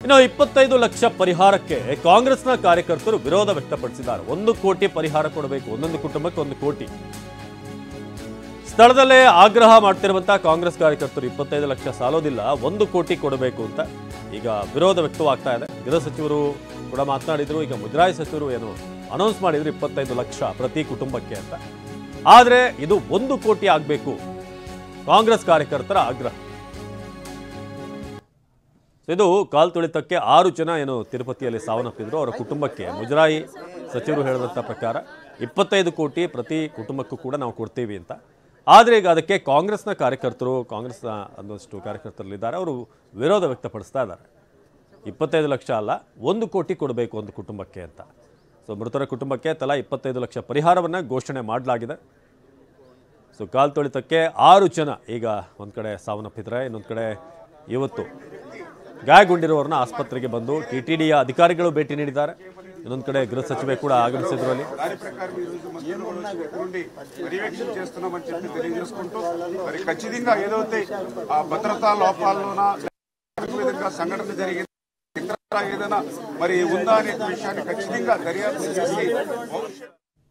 ಇನ್ನು 25 ಲಕ್ಷ ಪರಿಹಾರಕ್ಕೆ ಕಾಂಗ್ರೆಸ್ನ ಕಾರ್ಯಕರ್ತರು ವಿರೋಧ ವ್ಯಕ್ತಪಡಿಸಿದ್ದಾರೆ. 1 ಕೋಟಿ ಪರಿಹಾರ ಕೊಡಬೇಕು, ಒಂದೊಂದು ಕುಟುಂಬಕ್ಕೆ 1 ಕೋಟಿ. ಸ್ಥಳದಲ್ಲೇ ಆಗ್ರಹ ಮಾಡ್ತಿರುವಂತಹ ಕಾಂಗ್ರೆಸ್ ಕಾರ್ಯಕರ್ತರು 25 ಲಕ್ಷ ಸಾಲೋದಿಲ್ಲ, 1 ಕೋಟಿ ಕೊಡಬೇಕು ಅಂತ ಈಗ ವಿರೋಧ ವ್ಯಕ್ತವಾಗ್ತಾ ಇದೆ. ಗೃಹ ಸಚಿವರು ಕೂಡ ಮಾತನಾಡಿದ್ರು. ಈಗ ಮುಜರಾಯಿ ಸಚಿವರು ಏನು ಅನೌನ್ಸ್ ಮಾಡಿದ್ರು 25 ಲಕ್ಷ ಪ್ರತಿ ಕುಟುಂಬಕ್ಕೆ ಅಂತ. ಆದರೆ ಇದು 1 ಕೋಟಿ ಆಗಬೇಕು ಕಾಂಗ್ರೆಸ್ ಕಾರ್ಯಕರ್ತರ ಆಗ್ರಹ. ಇದು ಕಾಲ್ ತುಳಿತಕ್ಕೆ 6 ಜನ ಏನು ತಿರುಪತಿಯಲ್ಲಿ ಸಾವನ್ನಪ್ಪಿದ್ರು. ಅವರ ಕುಟುಂಬಕ್ಕೆ ಮುಜರಾಯಿ ಸಚಿವರು ಹೇಳಿದಂಥ ಪ್ರಕಾರ 25 ಕೋಟಿ ಪ್ರತಿ ಕುಟುಂಬಕ್ಕೂ ಕೂಡ ನಾವು ಕೊಡ್ತೀವಿ ಅಂತ. ಆದರೆ ಈಗ ಅದಕ್ಕೆ ಕಾಂಗ್ರೆಸ್ನ ಕಾರ್ಯಕರ್ತರು, ಕಾಂಗ್ರೆಸ್ನ ಒಂದಷ್ಟು ಕಾರ್ಯಕರ್ತರಲ್ಲಿದ್ದಾರೆ, ಅವರು ವಿರೋಧ ವ್ಯಕ್ತಪಡಿಸ್ತಾ ಇದ್ದಾರೆ. 25 ಲಕ್ಷ ಅಲ್ಲ, 1 ಕೋಟಿ ಕೊಡಬೇಕು ಒಂದು ಕುಟುಂಬಕ್ಕೆ ಅಂತ. ಸೊ ಮೃತರ ಕುಟುಂಬಕ್ಕೆ ತಲಾ 25 ಲಕ್ಷ ಪರಿಹಾರವನ್ನು ಘೋಷಣೆ ಮಾಡಲಾಗಿದೆ. ಸೊ ಕಾಲ್ ತುಳಿತಕ್ಕೆ 6 ಜನ ಈಗ ಒಂದು ಕಡೆ ಸಾವನ್ನಪ್ಪಿದ್ರೆ, ಇನ್ನೊಂದು ಕಡೆ ಇವತ್ತು ಗಾಯಗೊಂಡಿರುವವರನ್ನ ಆಸ್ಪತ್ರೆಗೆ ಬಂದು ಟಿಟಿಡಿಯ ಅಧಿಕಾರಿಗಳು ಭೇಟಿ ನೀಡಿದ್ದಾರೆ. ಇನ್ನೊಂದು ಕಡೆ ಗೃಹ ಸಚಿವೆ ಕೂಡ ಆಗಮಿಸಿದ್ರು. ಅಲ್ಲಿ పర్యవేక్షణ చేస్తున్నామని చెప్పి తెలియజేసుకుంటూ మరి ఖచ్చితంగా ఏదైతే ఆ భద్రతా లోపాల్లోన విధంగా సంఘటన జరిగింది ఏదైనా మరి ఉందా అనే విషయాన్ని ఖచ్చితంగా దర్యాప్తు చేసి